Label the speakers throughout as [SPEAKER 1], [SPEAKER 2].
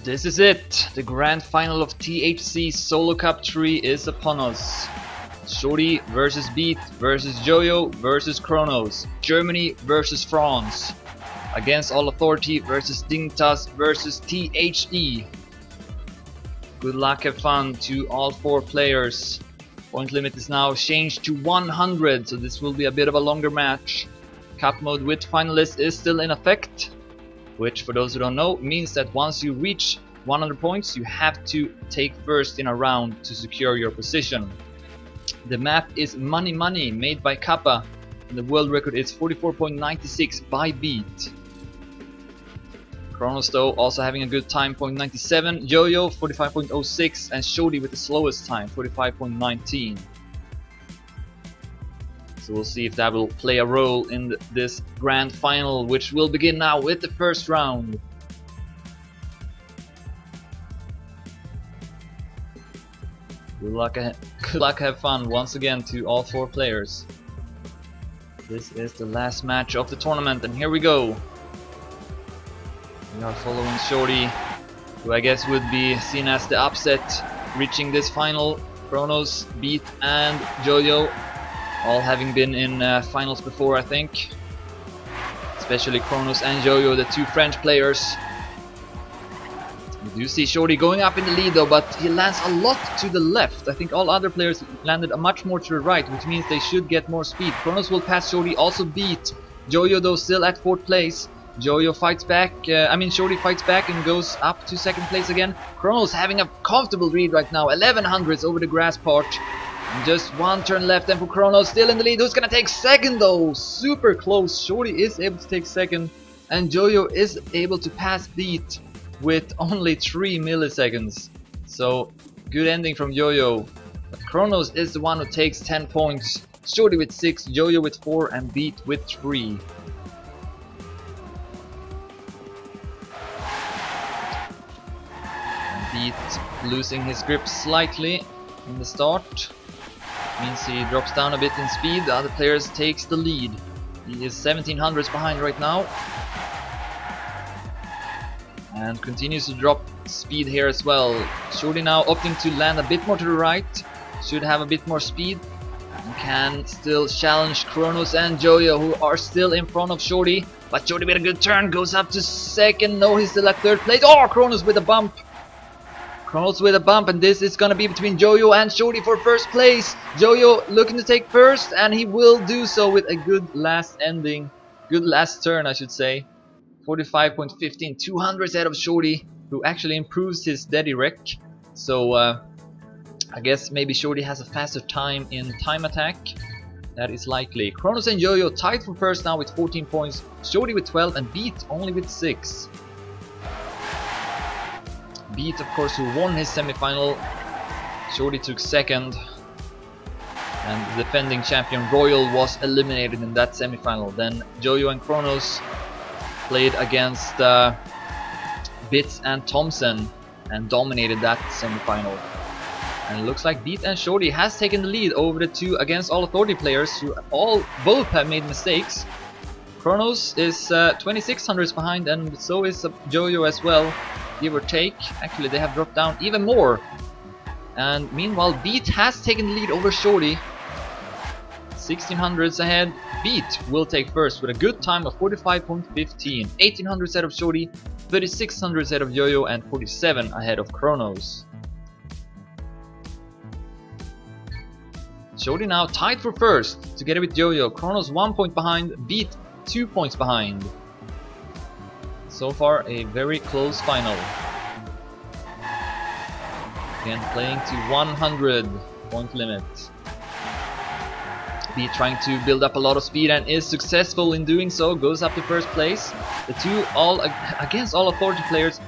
[SPEAKER 1] This is it! The grand final of THC Solo Cup 3 is upon us. Shorty versus Beat versus YoYo versus Kronos. Germany versus France. Against All Authority versus Dingtas versus THE. Good luck, have fun to all 4 players. Point limit is now changed to 100, so this will be a bit of a longer match. Cup mode with finalists is still in effect, which, for those who don't know, means that once you reach 100 points, you have to take first in a round to secure your position. The map is Money Money, made by Kappa, and the world record is 44.96 by Beat. Kronos, though, also having a good time, 0.97. YoYo 45.06, and Shorty with the slowest time, 45.19. So we'll see if that will play a role in this grand final, which will begin now with the first round. Good luck, have fun once again to all 4 players. This is the last match of the tournament, and here we go. We are following Shorty, who I guess would be seen as the upset, reaching this final. Kronos, Beat and YoYo, all having been in finals before, I think. Especially Kronos and YoYo, the 2 French players. We do see Shorty going up in the lead though, but he lands a lot to the left. I think all other players landed much more to the right, which means they should get more speed. Kronos will pass Shorty, also Beat. YoYo, though, still at 4th place. YoYo fights back, Shorty fights back and goes up to 2nd place again. Kronos having a comfortable lead right now, 1100s over the grass part. And just 1 turn left, and for Kronos, still in the lead. Who's gonna take 2nd though? Super close. Shorty is able to take 2nd, and YoYo is able to pass Beat with only 3 milliseconds. So, good ending from YoYo. But Kronos is the one who takes 10 points. Shorty with 6, YoYo with 4, and Beat with 3. Beat losing his grip slightly in the start. Means he drops down a bit in speed. The other players takes the lead. He is 1700s behind right now. And continues to drop speed here as well. Shorty now opting to land a bit more to the right. Should have a bit more speed. And can still challenge Kronos and YoYo, who are still in front of Shorty. But Shorty with a good turn goes up to 2nd. No, he's still at 3rd place. Oh, Kronos with a bump. Kronos with a bump, and this is gonna be between YoYo and Shorty for 1st place. YoYo looking to take 1st, and he will do so with a good last ending. Good last turn, I should say. 45.15, 200 ahead of Shorty, who actually improves his steady wreck. So I guess maybe Shorty has a faster time in time attack. That is likely. Kronos and YoYo tied for 1st now with 14 points. Shorty with 12 and Beat only with 6. Beat, of course, who won his semi-final. Shorty took 2nd, and the defending champion Royal was eliminated in that semi-final. Then YoYo and Kronos played against Bits and Thompson and dominated that semi-final. And it looks like Beat and Shorty has taken the lead over the 2 against All Authority players, who both have made mistakes. Kronos is 2600s behind, and so is YoYo as well, give or take. Actually, they have dropped down even more. And meanwhile, Beat has taken the lead over Shorty. 1600s ahead. Beat will take 1st with a good time of 45.15. 1800s ahead of Shorty, 3600s ahead of YoYo, and 47 ahead of Kronos. Shorty now tied for 1st together with YoYo. Kronos 1 point behind, Beat 2 points behind. So far, a very close final. Again, playing to 100 point limit. Beat trying to build up a lot of speed and is successful in doing so. Goes up to 1st place. The 2 against All Authority players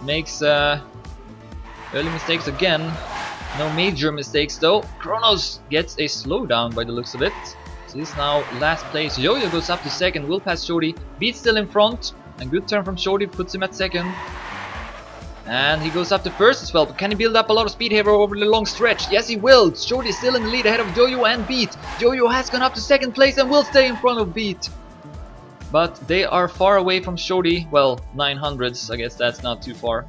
[SPEAKER 1] makes early mistakes again. No major mistakes though. Kronos gets a slowdown by the looks of it. So he's now last place. YoYo goes up to 2nd, will pass Shorty. Beat still in front. And good turn from Shorty puts him at 2nd. And he goes up to 1st as well. But can he build up a lot of speed here over the long stretch? Yes, he will. Shorty is still in the lead ahead of YoYo and Beat. YoYo has gone up to 2nd place and will stay in front of Beat. But they are far away from Shorty. Well, 900s. I guess that's not too far.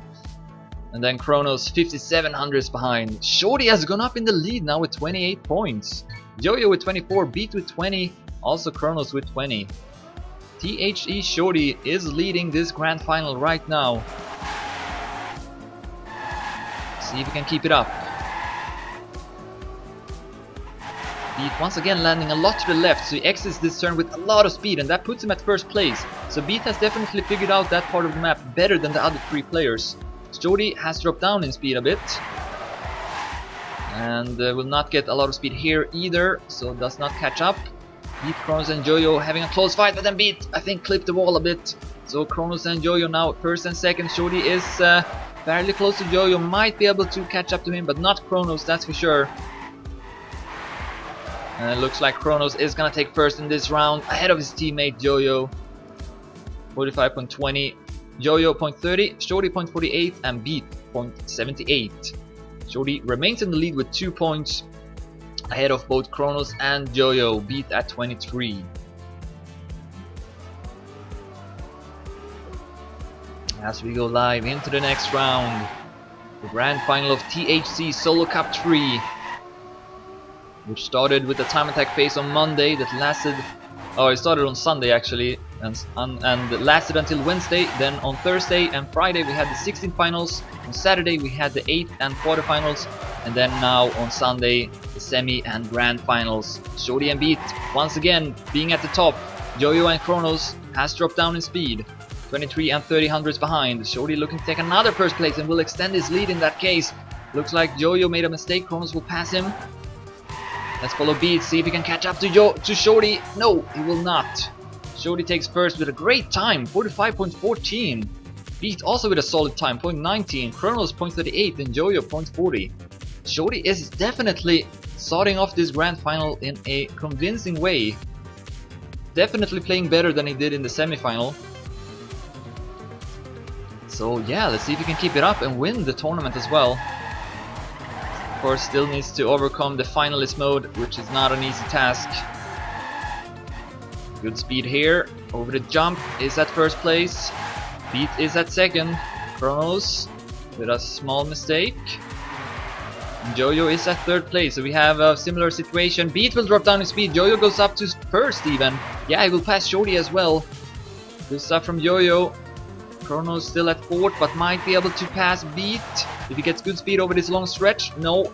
[SPEAKER 1] And then Kronos 5700s behind. Shorty has gone up in the lead now with 28 points. YoYo with 24, Beat with 20, also Kronos with 20. THC Shorty is leading this grand final right now. See if he can keep it up. Beat once again landing a lot to the left, so he exits this turn with a lot of speed, and that puts him at first place. So Beat has definitely figured out that part of the map better than the other 3 players. Shorty has dropped down in speed a bit, and will not get a lot of speed here either, so does not catch up. Beat, Kronos and YoYo having a close fight, but then Beat, I think, clipped the wall a bit. So Kronos and YoYo now first and second. Shorty is fairly close to YoYo, might be able to catch up to him, but not Kronos, that's for sure. And it looks like Kronos is gonna take first in this round, ahead of his teammate YoYo. 45.20, YoYo 0.30, Shorty 0.48, and Beat 0.78. Shorty remains in the lead with 2 points, ahead of both Kronos and YoYo. Beat at 23. As we go live into the next round, the grand final of THC Solo Cup 3, which started with the time attack phase on Monday that lasted, it started on Sunday actually, and lasted until Wednesday. Then on Thursday and Friday we had the 16 finals, on Saturday we had the 8 and quarterfinals, and then now on Sunday the semi and grand finals. Shorty and Beat once again being at the top. YoYo and Kronos has dropped down in speed, 23 and 30 hundredths behind. Shorty looking to take another first place and will extend his lead in that case. Looks like YoYo made a mistake, Kronos will pass him. Let's follow Beat, see if he can catch up to Shorty. No, he will not. Shorty takes first with a great time, 45.14. Beat also with a solid time, 0.19. Kronos 0.38 and YoYo 0.40. Shorty is definitely starting off this grand final in a convincing way. Definitely playing better than he did in the semi-final. So yeah, let's see if he can keep it up and win the tournament as well. Of course, still needs to overcome the finalist mode, which is not an easy task. Good speed here. Over the jump is at first place. Beat is at second. Kronos with a small mistake. And YoYo is at third place. So we have a similar situation. Beat will drop down in speed. YoYo goes up to first even. Yeah, he will pass Shorty as well. Good stuff from YoYo. Kronos still at fourth, but might be able to pass Beat if he gets good speed over this long stretch. No,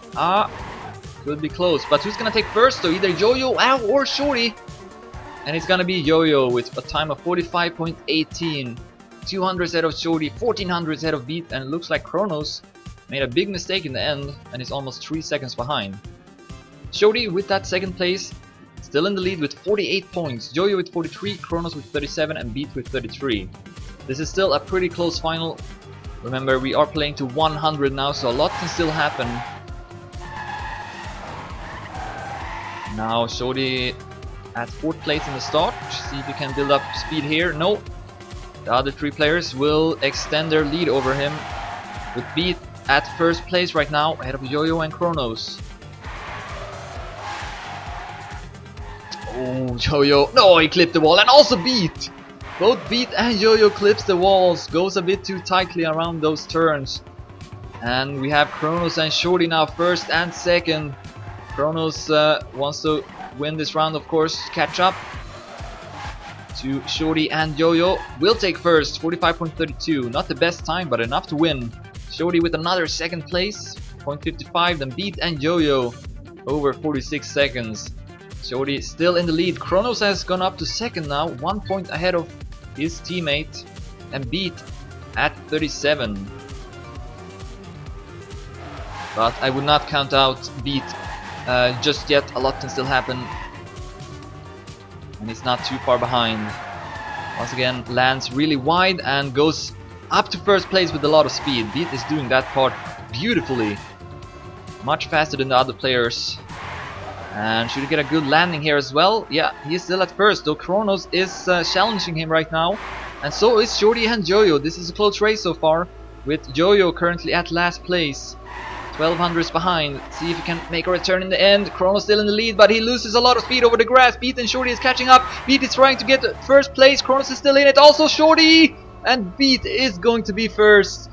[SPEAKER 1] could be close. But who's gonna take first though? Either YoYo or Shorty. And it's gonna be YoYo with a time of 45.18. 200s ahead of Shorty, 1400s ahead of Beat, and it looks like Kronos made a big mistake in the end and is almost 3 seconds behind. Shorty with that second place, still in the lead with 48 points. YoYo with 43, Kronos with 37, and Beat with 33. This is still a pretty close final. Remember, we are playing to 100 now, so a lot can still happen. Now Shorty at 4th place in the start. See if he can build up speed here. No. The other 3 players will extend their lead over him, with Beat at first place right now, ahead of YoYo and Kronos. Oh, YoYo. No, he clipped the wall, and also Beat. Both Beat and YoYo clips the walls, goes a bit too tightly around those turns. And we have Kronos and Shorty now first and second. Kronos wants to win this round, of course, catch up to Shorty and YoYo. Will take first, 45.32. Not the best time, but enough to win. Shorty with another second place, 0.55. Then Beat and YoYo over 46 seconds. Shorty still in the lead. Kronos has gone up to second now, 1 point ahead of his teammate, and Beat at 37. But I would not count out Beat just yet. A lot can still happen, and he's not too far behind. Once again, lands really wide and goes up to first place with a lot of speed. Beat is doing that part beautifully, much faster than the other players. And should he get a good landing here as well? Yeah, he's still at first, though Kronos is challenging him right now. And so is Shorty and YoYo. This is a close race so far, with YoYo currently at last place. 1200s behind. See if he can make a return in the end. Kronos still in the lead, but he loses a lot of speed over the grass. Beat and Shorty is catching up. Beat is trying to get first place. Kronos is still in it. Also Shorty! And Beat is going to be first.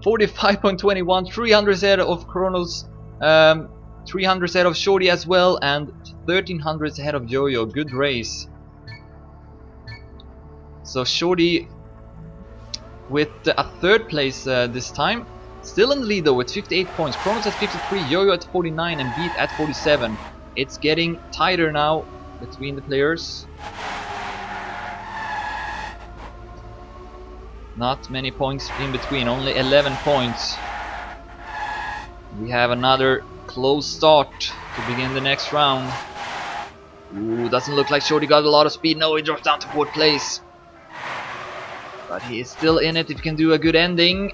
[SPEAKER 1] 45.21, 300 ahead of Kronos, 300 ahead of Shorty as well, and 1300 ahead of YoYo. Good race. So Shorty with a third place this time. Still in the lead though with 58 points. Kronos at 53, YoYo at 49, and Beat at 47. It's getting tighter now between the players. Not many points in between, only 11 points. We have another close start to begin the next round. Ooh, doesn't look like Shorty got a lot of speed. No, he drops down to 4th place. But he is still in it if he can do a good ending.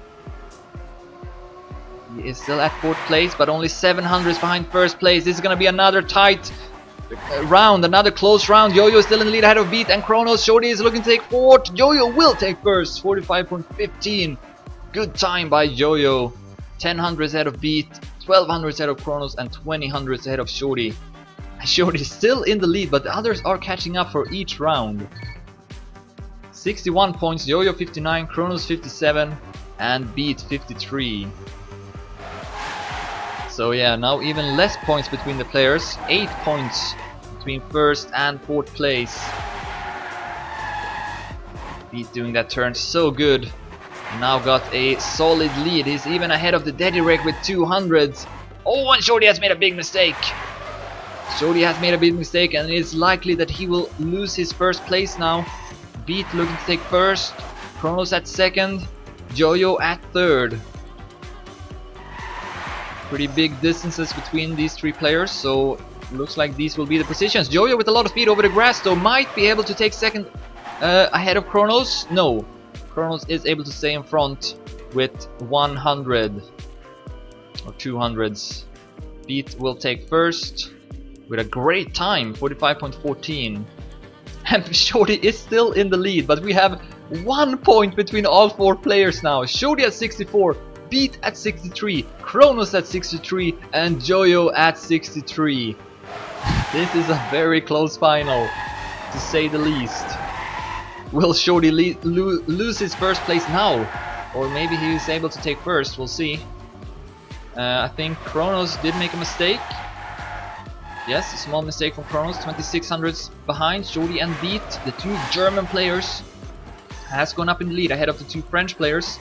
[SPEAKER 1] He is still at 4th place, but only 700s behind 1st place. This is going to be another tight round, another close round. YoYo is still in the lead ahead of Beat and Kronos. Shorty is looking to take 4th. YoYo will take 1st, 45.15. Good time by YoYo. 1000s ahead of Beat, 1200s ahead of Kronos, and 2000s ahead of Shorty. Shorty is still in the lead, but the others are catching up for each round. 61 points, YoYo 59, Kronos 57, and Beat 53. So yeah, now even less points between the players. 8 points between 1st and 4th place. Beat doing that turn so good. Now got a solid lead. He's even ahead of the Dedyrek with 200s. Oh, and Shorty has made a big mistake. Shorty has made a big mistake, and it is likely that he will lose his 1st place now. Beat looking to take 1st, Kronos at 2nd, YoYo at 3rd. Pretty big distances between these 3 players, so looks like these will be the positions. YoYo with a lot of speed over the grass though might be able to take 2nd ahead of Kronos. No, Kronos is able to stay in front with 100 or 200s. Beat will take 1st with a great time, 45.14. And Shorty is still in the lead, but we have 1 point between all 4 players now. Shorty at 64, Beat at 63, Kronos at 63, and YoYo at 63. This is a very close final, to say the least. Will Shorty lose his 1st place now? Or maybe he is able to take 1st, we'll see. I think Kronos did make a mistake. Yes, a small mistake from Kronos, 2600s behind. Shorty and Beat, the 2 German players, has gone up in the lead ahead of the 2 French players.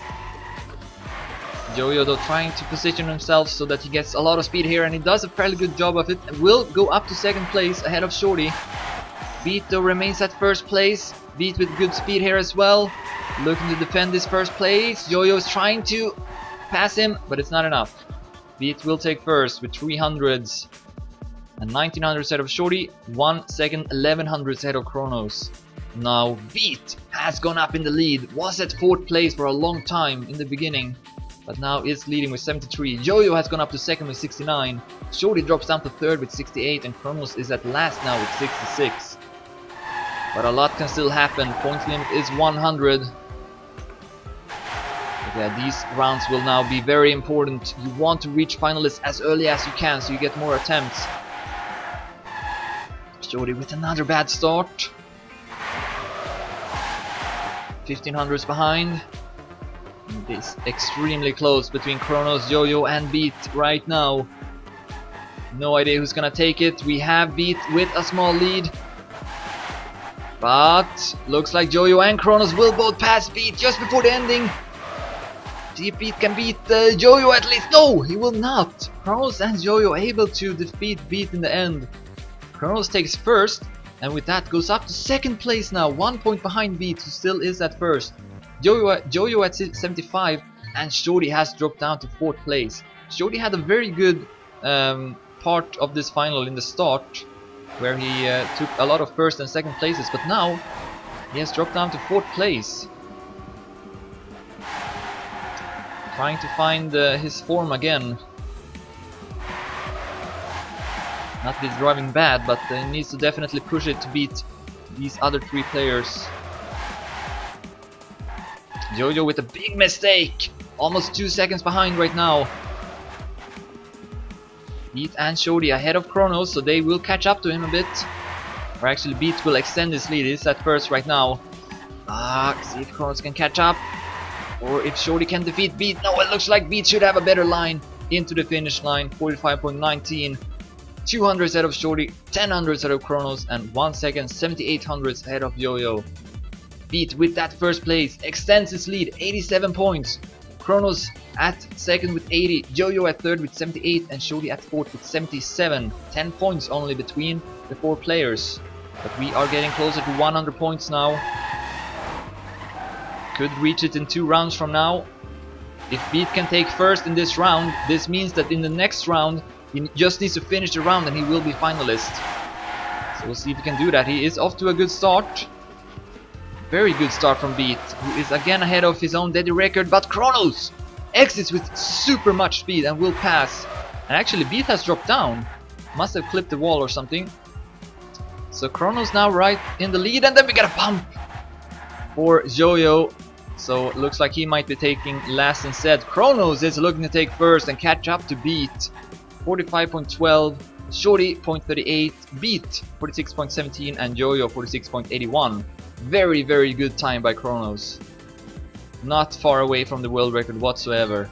[SPEAKER 1] YoYo though trying to position himself so that he gets a lot of speed here, and he does a fairly good job of it, and will go up to 2nd place ahead of Shorty. Beat though remains at 1st place. Beat with good speed here as well, looking to defend his 1st place. YoYo is trying to pass him, but it's not enough. Beat will take 1st with 300s. And 1900s ahead of Shorty, 1 second, 1100s ahead of Kronos. Now Beat has gone up in the lead, was at 4th place for a long time in the beginning, but now is leading with 73. YoYo has gone up to 2nd with 69. Shorty drops down to 3rd with 68, and Kronos is at last now with 66. But a lot can still happen. Point limit is 100. But yeah, these rounds will now be very important. You want to reach finalists as early as you can so you get more attempts. Shorty with another bad start. 1500s behind. It's extremely close between Kronos, YoYo, and Beat right now. No idea who's gonna take it. We have Beat with a small lead, but looks like YoYo and Kronos will both pass Beat just before the ending. See if Beat can beat YoYo at least. No, he will not. Kronos and YoYo able to defeat Beat in the end. Kronos takes 1st, and with that goes up to 2nd place now, 1 point behind Beat, who still is at 1st. YoYo at 75, and Shorty has dropped down to 4th place. Shorty had a very good part of this final in the start, where he took a lot of 1st and 2nd places, but now he has dropped down to 4th place. Trying to find his form again. Not that he's driving bad, but he needs to definitely push it to beat these other 3 players. YoYo with a big mistake! Almost 2 seconds behind right now. Beat and Shorty ahead of Kronos, so they will catch up to him a bit. Or actually Beat will extend his lead, he's at 1st right now. See if Kronos can catch up. or if Shorty can defeat Beat. No, it looks like Beat should have a better line into the finish line. 45.19. 200 ahead of Shorty, 1000 ahead of Kronos, and 1 second 7800 ahead of YoYo. Beat with that first place extends his lead, 87 points. Kronos at second with 80, YoYo at third with 78, and Shorty at fourth with 77. 10 points only between the 4 players. But we are getting closer to 100 points now. Could reach it in 2 rounds from now. If Beat can take first in this round, this means that in the next round he just needs to finish the round and he will be finalist. So we'll see if he can do that. He is off to a good start. Very good start from Beat, who is again ahead of his own daily record, but Kronos exits with super much speed and will pass. And actually Beat has dropped down. Must have clipped the wall or something. So Kronos now right in the lead, and then we get a bump for YoYo. So it looks like he might be taking last instead. Kronos is looking to take first and catch up to Beat. 45.12, Shorty 0.38, Beat 46.17, and YoYo 46.81. Very, very good time by Kronos. Not far away from the world record whatsoever.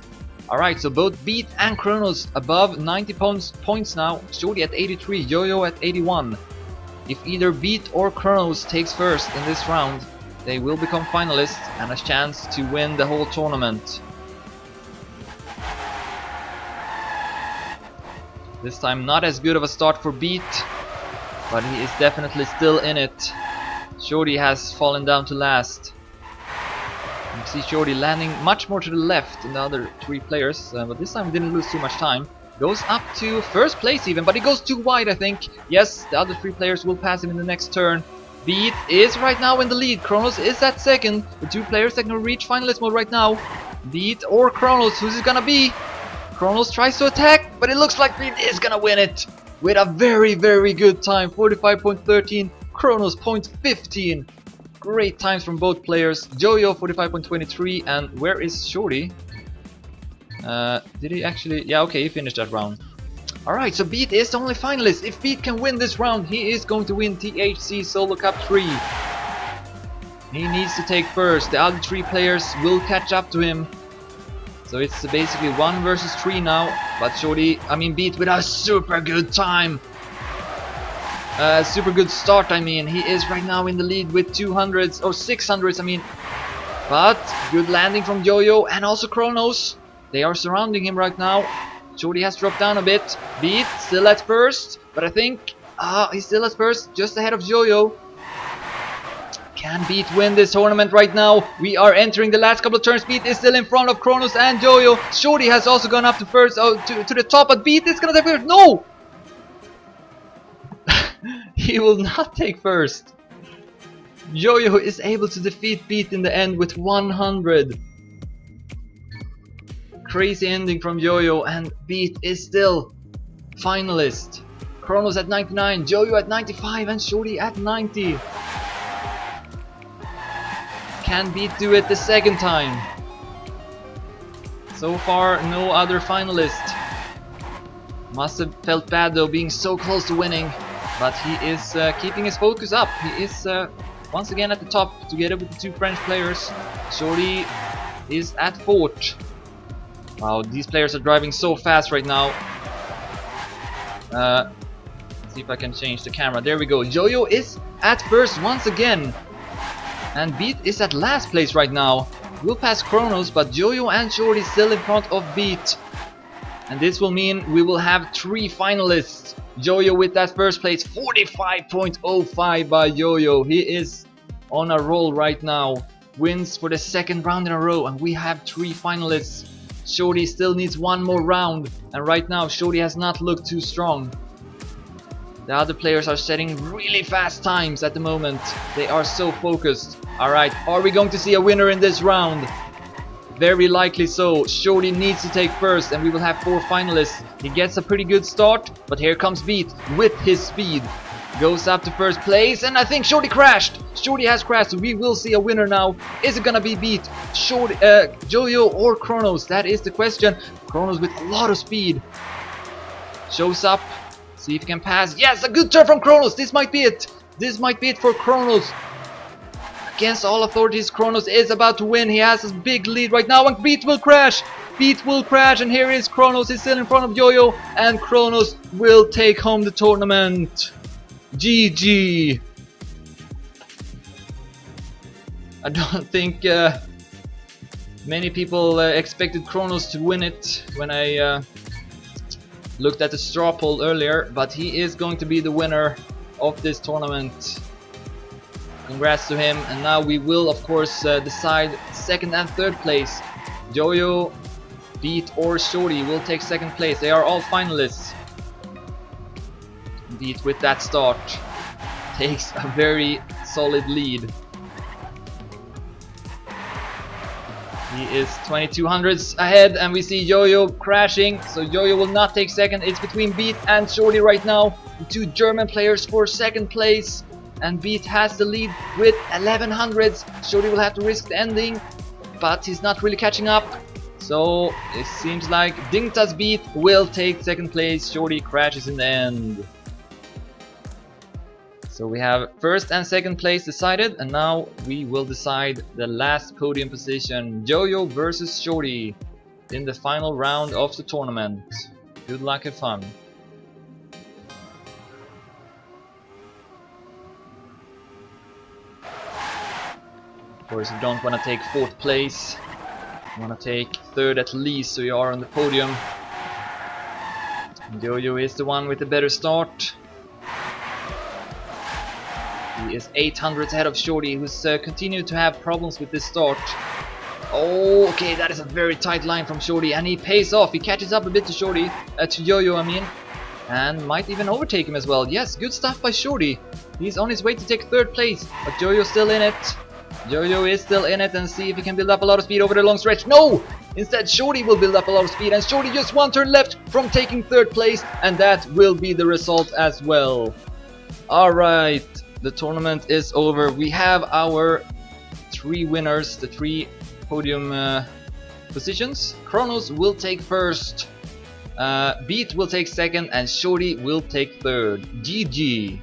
[SPEAKER 1] Alright, so both Beat and Kronos above 90 points now. Shorty at 83, YoYo at 81. If either Beat or Kronos takes first in this round, they will become finalists and a chance to win the whole tournament. This time not as good of a start for Beat, but he is definitely still in it. Shorty has fallen down to last. You see Shorty landing much more to the left than the other 3 players, but this time didn't lose too much time. Goes up to first place even, but he goes too wide, I think. Yes, the other 3 players will pass him in the next turn. Beat is right now in the lead. Kronos is at second. The 2 players that can reach finalist mode right now. Beat or Kronos, who's it gonna be? Kronos tries to attack, but it looks like Beat is gonna win it with a very, very good time. 45.13, Kronos 0.15. Great times from both players. YoYo 45.23, and where is Shorty? Did he actually? Yeah, okay, he finished that round. Alright, so Beat is the only finalist. If Beat can win this round, he is going to win THC Solo Cup 3. He needs to take first. The other 3 players will catch up to him. So it's basically 1 versus 3 now. But Beat with a super good time. Super good start, I mean. He is right now in the lead with 200s, or 600s, I mean. But good landing from YoYo and also Kronos. They are surrounding him right now. Shorty has dropped down a bit. Beat still at first, but I think he's still at first, just ahead of YoYo. Can Beat win this tournament right now? We are entering the last couple of turns. Beat is still in front of Kronos and YoYo. Shorty has also gone up to first, to the top, but Beat is gonna take first. No! He will not take first. YoYo is able to defeat Beat in the end with 100. Crazy ending from YoYo, and Beat is still finalist. Kronos at 99, YoYo at 95, and Shorty at 90. Can Beat do it the second time? So far, no other finalist. Must have felt bad though, being so close to winning. But he is keeping his focus up. He is once again at the top together with the 2 French players. Shorty is at fourth. Wow, these players are driving so fast right now. Let's see if I can change the camera. There we go. YoYo is at first once again. And Beat is at last place right now. We'll pass Kronos, but YoYo and Shorty still in front of Beat. And this will mean we will have 3 finalists. YoYo with that first place, 45.05 by YoYo. He is on a roll right now. Wins for the 2nd round in a row, and we have 3 finalists. Shorty still needs 1 more round, and right now Shorty has not looked too strong. The other players are setting really fast times at the moment. They are so focused. Alright, are we going to see a winner in this round? Very likely so. Shorty needs to take first, and we will have 4 finalists. He gets a pretty good start, but here comes Beat with his speed. Goes up to first place, and I think Shorty crashed. Shorty has crashed, so we will see a winner now. Is it gonna be Beat, Shorty, YoYo, or Kronos? That is the question. Kronos with a lot of speed. Shows up. See if he can pass. Yes, a good turn from Kronos. This might be it. This might be it for Kronos. against all authorities. Kronos is about to win. He has a big lead right now, and Beat will crash. Beat will crash, and here is Kronos. He's still in front of YoYo, and Kronos will take home the tournament. GG. I don't think many people expected Kronos to win it when I looked at the straw poll earlier, but he is going to be the winner of this tournament. Congrats to him, and now we will of course decide second and third place. YoYo, Beat or Shorty will take second place. They are all finalists. Beat with that start takes a very solid lead. He is 2200s ahead, and we see YoYo crashing, so YoYo will not take second. It's between Beat and Shorty right now, the two German players for second place, and Beat has the lead with 1100s. Shorty will have to risk the ending, but he's not really catching up, so it seems like Dingta's Beat will take second place. Shorty crashes in the end. So we have first and second place decided, and now we will decide the last podium position. YoYo versus Shorty in the final round of the tournament. Good luck and fun. Of course, you don't want to take fourth place. You want to take third at least, so you are on the podium. And YoYo is the one with the better start. He is 800 ahead of Shorty, who's continued to have problems with this start. Oh, okay, that is a very tight line from Shorty, and he pays off. He catches up a bit to Shorty, to YoYo, I mean, and might even overtake him as well. Yes, good stuff by Shorty. He's on his way to take third place, but YoYo's still in it. YoYo is still in it, and see if he can build up a lot of speed over the long stretch. No! Instead, Shorty will build up a lot of speed, and Shorty just one turn left from taking third place, and that will be the result as well. Alright. The tournament is over. We have our three winners, the three podium positions. Kronos will take first, Beat will take second, and Shorty will take third. GG.